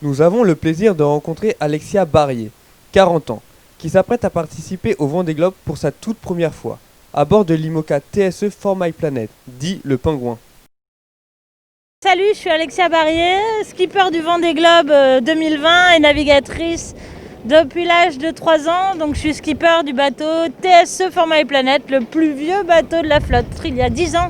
Nous avons le plaisir de rencontrer Alexia Barrier, 40 ans, qui s'apprête à participer au Vendée Globe pour sa toute première fois, à bord de l'IMOCA TSE For My Planet, dit le Pingouin. Salut, je suis Alexia Barrier, skipper du Vendée Globe 2020 et navigatrice depuis l'âge de 3 ans. Donc je suis skipper du bateau TSE For My Planet, le plus vieux bateau de la flotte. Il y a 10 ans,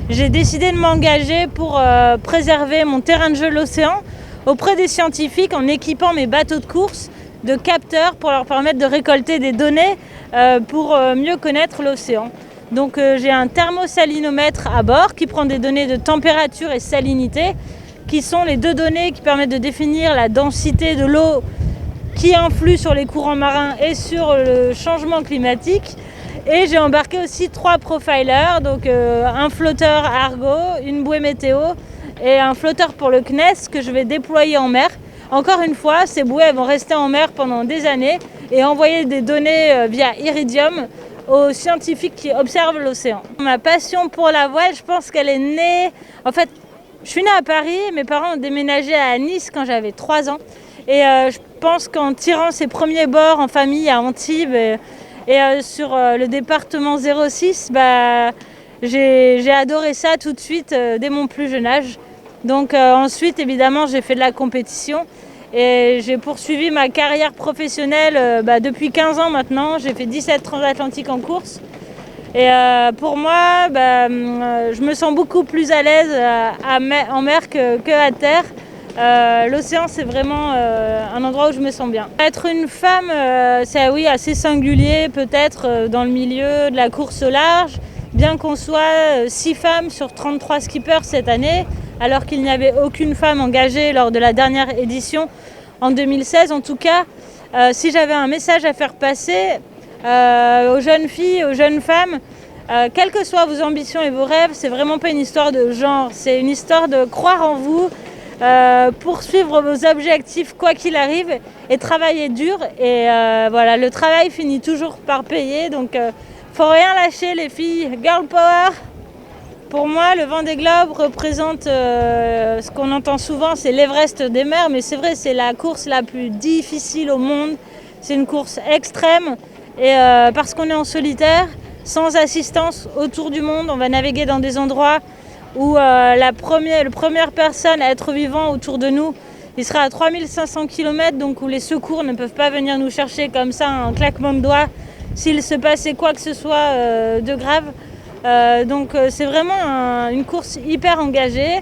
j'ai décidé de m'engager pour préserver mon terrain de jeu, l'océan, auprès des scientifiques en équipant mes bateaux de course de capteurs pour leur permettre de récolter des données pour mieux connaître l'océan. Donc j'ai un thermosalinomètre à bord qui prend des données de température et salinité, qui sont les deux données qui permettent de définir la densité de l'eau qui influe sur les courants marins et sur le changement climatique. Et j'ai embarqué aussi 3 profilers, donc un flotteur Argo, une bouée météo et un flotteur pour le CNES que je vais déployer en mer. Encore une fois, ces bouées vont rester en mer pendant des années et envoyer des données via Iridium aux scientifiques qui observent l'océan. Ma passion pour la voile, je pense qu'elle est née... En fait, je suis née à Paris, mes parents ont déménagé à Nice quand j'avais 3 ans. Et je pense qu'en tirant ses premiers bords en famille à Antibes et sur le département 06, j'ai adoré ça tout de suite dès mon plus jeune âge. Donc ensuite, évidemment, j'ai fait de la compétition et j'ai poursuivi ma carrière professionnelle depuis 15 ans maintenant. J'ai fait 17 transatlantiques en course. Et pour moi, je me sens beaucoup plus à l'aise en mer qu'à terre. L'océan, c'est vraiment un endroit où je me sens bien. Être une femme, c'est oui, assez singulier peut-être dans le milieu de la course au large. Bien qu'on soit 6 femmes sur 33 skippers cette année, alors qu'il n'y avait aucune femme engagée lors de la dernière édition en 2016. En tout cas, si j'avais un message à faire passer aux jeunes filles, aux jeunes femmes, quelles que soient vos ambitions et vos rêves, c'est vraiment pas une histoire de genre, c'est une histoire de croire en vous, poursuivre vos objectifs quoi qu'il arrive et travailler dur. Et voilà, le travail finit toujours par payer, donc faut rien lâcher les filles, girl power. Pour moi, le Vendée Globe représente ce qu'on entend souvent, c'est l'Everest des mers, mais c'est vrai, c'est la course la plus difficile au monde. C'est une course extrême et parce qu'on est en solitaire, sans assistance autour du monde, on va naviguer dans des endroits où la première personne à être vivant autour de nous, il sera à 3500 km, donc où les secours ne peuvent pas venir nous chercher comme ça, un claquement de doigts, s'il se passait quoi que ce soit de grave. Donc c'est vraiment une course hyper engagée.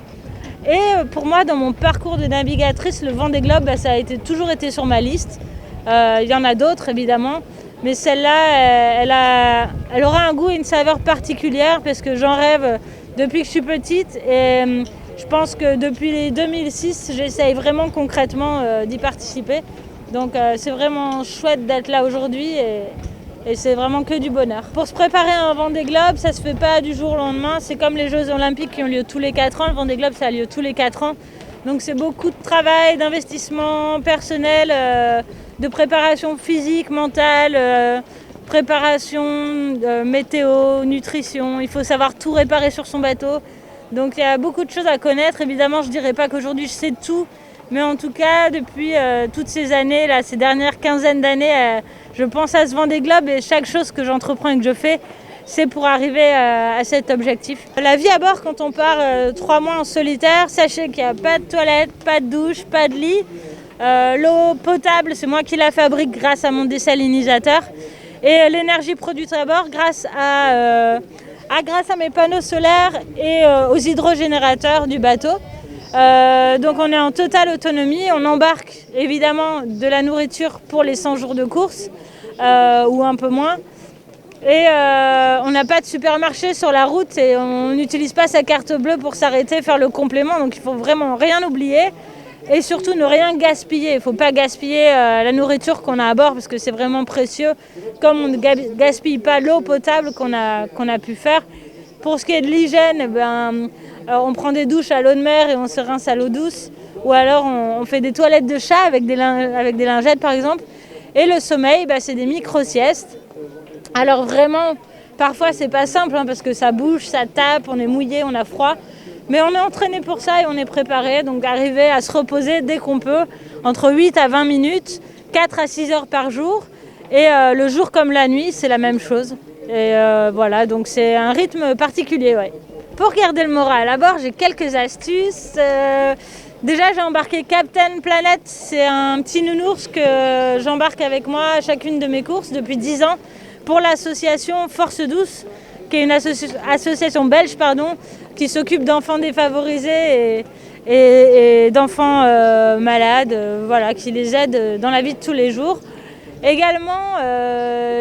Et pour moi, dans mon parcours de navigatrice, le Vendée Globe, ça a toujours été sur ma liste. Il y en a d'autres évidemment, mais celle-là, elle aura un goût et une saveur particulière parce que j'en rêve depuis que je suis petite. Et je pense que depuis 2006, j'essaye vraiment concrètement d'y participer. Donc c'est vraiment chouette d'être là aujourd'hui. Et c'est vraiment que du bonheur. Pour se préparer à un Vendée Globe, ça se fait pas du jour au lendemain. C'est comme les Jeux Olympiques qui ont lieu tous les 4 ans. Le Vendée Globe, ça a lieu tous les 4 ans. Donc c'est beaucoup de travail, d'investissement personnel, de préparation physique, mentale, préparation, météo, nutrition. Il faut savoir tout réparer sur son bateau. Donc il y a beaucoup de choses à connaître. Évidemment, je dirais pas qu'aujourd'hui je sais tout. Mais en tout cas, depuis toutes ces années, là, ces dernières quinzaine d'années, je pense à ce Vendée Globe et chaque chose que j'entreprends et que je fais, c'est pour arriver à cet objectif. La vie à bord, quand on part 3 mois en solitaire, sachez qu'il n'y a pas de toilette, pas de douche, pas de lit. L'eau potable, c'est moi qui la fabrique grâce à mon désalinisateur. Et l'énergie produite à bord grâce à mes panneaux solaires et aux hydrogénérateurs du bateau. Donc on est en totale autonomie, on embarque évidemment de la nourriture pour les 100 jours de course ou un peu moins Et on n'a pas de supermarché sur la route et on n'utilise pas sa carte bleue pour s'arrêter, faire le complément. Donc il faut vraiment rien oublier et surtout ne rien gaspiller. Il ne faut pas gaspiller la nourriture qu'on a à bord parce que c'est vraiment précieux. Comme on ne gaspille pas l'eau potable qu'on a pu faire. Pour ce qui est de l'hygiène, on prend des douches à l'eau de mer et on se rince à l'eau douce. Ou alors on fait des toilettes de chat avec des lingettes par exemple. Et le sommeil, c'est des micro-siestes. Alors vraiment, parfois c'est pas simple parce que ça bouge, ça tape, on est mouillé, on a froid. Mais on est entraîné pour ça et on est préparé. Donc arriver à se reposer dès qu'on peut, entre 8 à 20 minutes, 4 à 6 heures par jour. Et le jour comme la nuit, c'est la même chose. Et voilà, donc c'est un rythme particulier, ouais. Pour garder le moral, à bord, j'ai quelques astuces. Déjà, j'ai embarqué Captain Planet. C'est un petit nounours que j'embarque avec moi à chacune de mes courses depuis 10 ans. Pour l'association Force Douce, qui est une association belge qui s'occupe d'enfants défavorisés et d'enfants malades, qui les aide dans la vie de tous les jours. Également,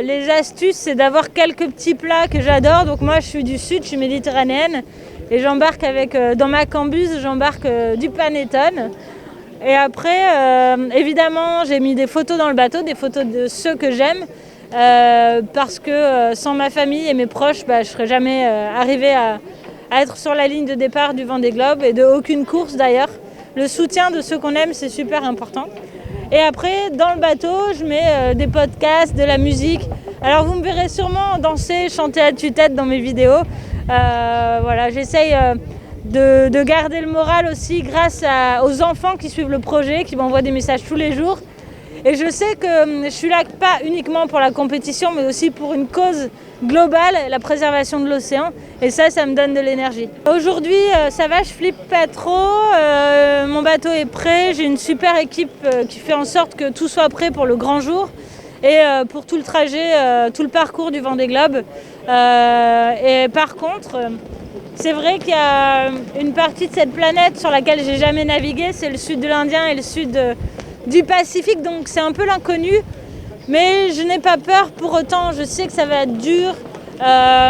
les astuces, c'est d'avoir quelques petits plats que j'adore. Donc moi, je suis du sud, je suis méditerranéenne et j'embarque dans ma cambuse, j'embarque du panettone. Et après, évidemment, j'ai mis des photos dans le bateau, des photos de ceux que j'aime. Parce que sans ma famille et mes proches, je ne serais jamais arrivée à être sur la ligne de départ du Vendée Globe et de aucune course d'ailleurs. Le soutien de ceux qu'on aime, c'est super important. Et après, dans le bateau, je mets des podcasts, de la musique. Alors vous me verrez sûrement danser, chanter à tue-tête dans mes vidéos. J'essaye de garder le moral aussi grâce aux enfants qui suivent le projet, qui m'envoient des messages tous les jours. Et je sais que je suis là pas uniquement pour la compétition, mais aussi pour une cause globale, la préservation de l'océan. Et ça me donne de l'énergie. Aujourd'hui, ça va, je flippe pas trop. Mon bateau est prêt. J'ai une super équipe qui fait en sorte que tout soit prêt pour le grand jour. Et pour tout le trajet, tout le parcours du Vendée Globe. Et par contre, c'est vrai qu'il y a une partie de cette planète sur laquelle j'ai jamais navigué. C'est le sud de l'Indien et le sud du Pacifique, donc c'est un peu l'inconnu, mais je n'ai pas peur. Pour autant, je sais que ça va être dur,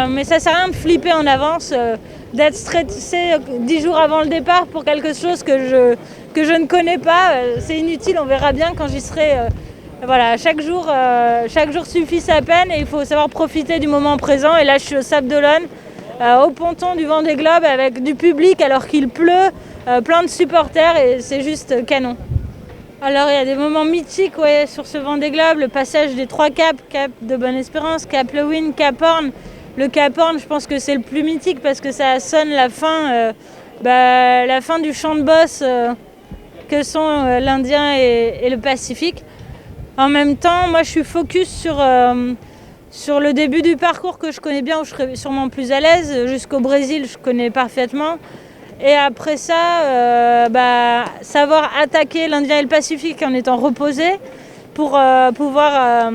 mais ça sert à rien de flipper en avance, d'être stressé 10 jours avant le départ pour quelque chose que je ne connais pas. C'est inutile, on verra bien quand j'y serai. Chaque jour suffit sa peine et il faut savoir profiter du moment présent. Et là, je suis au Sable d'Olonne, au ponton du Vendée Globe avec du public alors qu'il pleut, plein de supporters et c'est juste canon. Alors il y a des moments mythiques sur ce Vendée Globe, le passage des 3 caps, Cap de Bonne-Espérance, Cap Lewin, Cap Horn. Le Cap Horn, je pense que c'est le plus mythique parce que ça sonne la fin du champ de bosse que sont l'Indien et le Pacifique. En même temps, moi je suis focus sur le début du parcours que je connais bien, où je serai sûrement plus à l'aise. Jusqu'au Brésil, je connais parfaitement. Et après ça, savoir attaquer l'Indien et le Pacifique en étant reposé pour pouvoir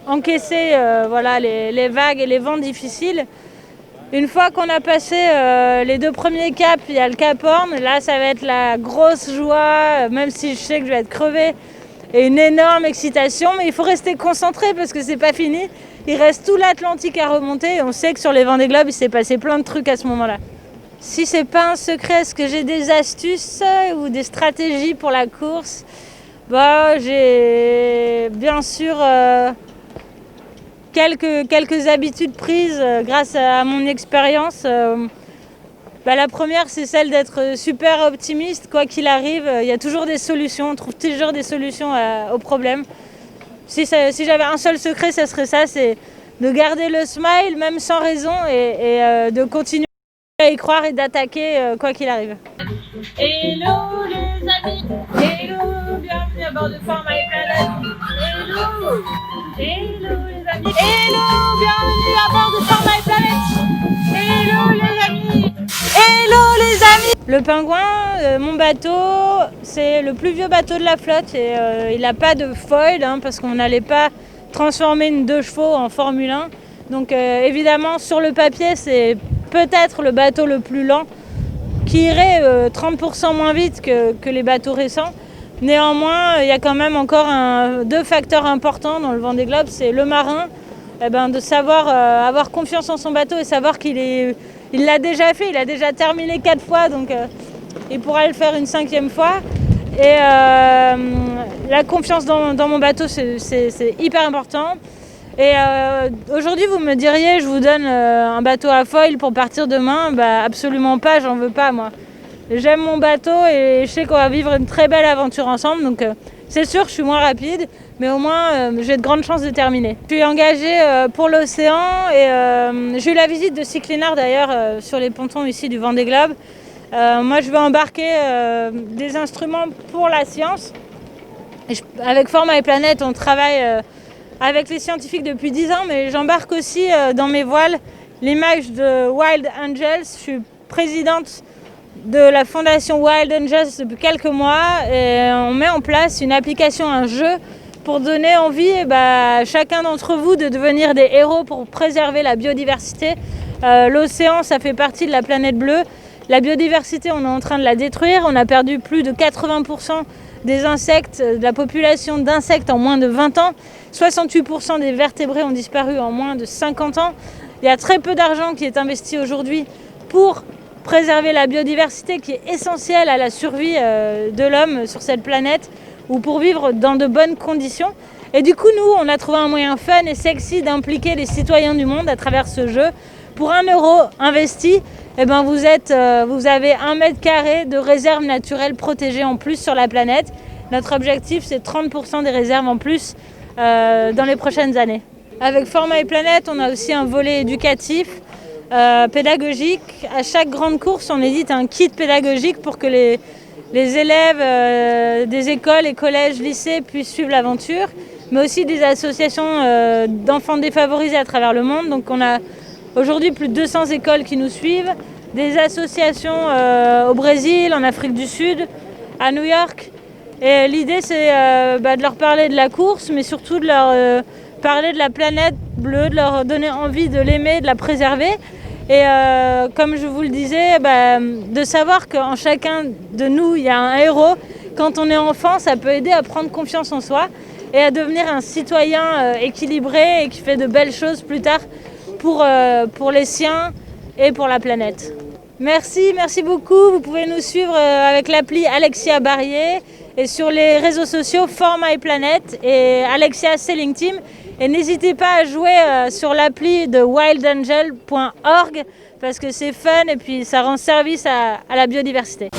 encaisser les vagues et les vents difficiles. Une fois qu'on a passé les 2 premiers caps, il y a le Cap Horn. Là, ça va être la grosse joie, même si je sais que je vais être crevée. Et une énorme excitation, mais il faut rester concentré parce que c'est pas fini. Il reste tout l'Atlantique à remonter et on sait que sur les Vendée Globe, il s'est passé plein de trucs à ce moment-là. Si c'est pas un secret, est-ce que j'ai des astuces ou des stratégies pour la course ? J'ai bien sûr quelques habitudes prises grâce à mon expérience. La première, c'est celle d'être super optimiste. Quoi qu'il arrive, il y a toujours des solutions. On trouve toujours des solutions aux problèmes. Si j'avais un seul secret, ça serait ça, c'est de garder le smile, même sans raison, et de continuer à y croire et d'attaquer quoi qu'il arrive. Hello les amis, hello, bienvenue à bord de For My Planet. Hello, hello les amis, hello, bienvenue à bord de For My Planet. Hello les amis, hello les amis. Le Pingouin, mon bateau, c'est le plus vieux bateau de la flotte et il n'a pas de foil parce qu'on n'allait pas transformer une 2 chevaux en Formule 1. Donc évidemment sur le papier c'est peut-être le bateau le plus lent qui irait 30% moins vite que les bateaux récents. Néanmoins, il y a quand même encore 2 facteurs importants dans le Vendée Globe, c'est le marin de savoir avoir confiance en son bateau et savoir il l'a déjà fait, il a déjà terminé 4 fois, donc il pourra le faire une 5e fois. Et la confiance dans mon bateau, c'est hyper important. Et aujourd'hui, vous me diriez, je vous donne un bateau à foil pour partir demain. Absolument pas, j'en veux pas moi. J'aime mon bateau et je sais qu'on va vivre une très belle aventure ensemble. Donc c'est sûr, je suis moins rapide, mais au moins j'ai de grandes chances de terminer. Je suis engagée pour l'océan et j'ai eu la visite de Cyclinard d'ailleurs sur les pontons ici du Vendée Globe. Moi, je vais embarquer des instruments pour la science. Avec Format et Planète, on travaille avec les scientifiques depuis 10 ans, mais j'embarque aussi dans mes voiles l'image de Wild Angels. Je suis présidente de la fondation Wild Angels depuis quelques mois et on met en place une application, un jeu pour donner envie à chacun d'entre vous de devenir des héros pour préserver la biodiversité. L'océan, ça fait partie de la planète bleue. La biodiversité, on est en train de la détruire. On a perdu plus de 80% des insectes, de la population d'insectes en moins de 20 ans. 68% des vertébrés ont disparu en moins de 50 ans. Il y a très peu d'argent qui est investi aujourd'hui pour préserver la biodiversité qui est essentielle à la survie de l'homme sur cette planète ou pour vivre dans de bonnes conditions. Et du coup, nous, on a trouvé un moyen fun et sexy d'impliquer les citoyens du monde à travers ce jeu. Pour 1 euro investi, vous avez 1 mètre carré de réserves naturelles protégées en plus sur la planète. Notre objectif, c'est 30% des réserves en plus dans les prochaines années. Avec Format et Planète, on a aussi un volet éducatif, pédagogique. À chaque grande course, on édite un kit pédagogique pour que les élèves des écoles et collèges, lycées puissent suivre l'aventure, mais aussi des associations d'enfants défavorisés à travers le monde. Donc on a aujourd'hui plus de 200 écoles qui nous suivent, des associations au Brésil, en Afrique du Sud, à New York. Et l'idée, c'est de leur parler de la course, mais surtout de leur parler de la planète bleue, de leur donner envie de l'aimer, de la préserver. Et comme je vous le disais, de savoir qu'en chacun de nous, il y a un héros. Quand on est enfant, ça peut aider à prendre confiance en soi et à devenir un citoyen équilibré et qui fait de belles choses plus tard pour les siens et pour la planète. Merci beaucoup. Vous pouvez nous suivre avec l'appli Alexia Barrier et sur les réseaux sociaux Format et Planète et Alexia Sailing Team. Et n'hésitez pas à jouer sur l'appli de wildangel.org parce que c'est fun et puis ça rend service à la biodiversité.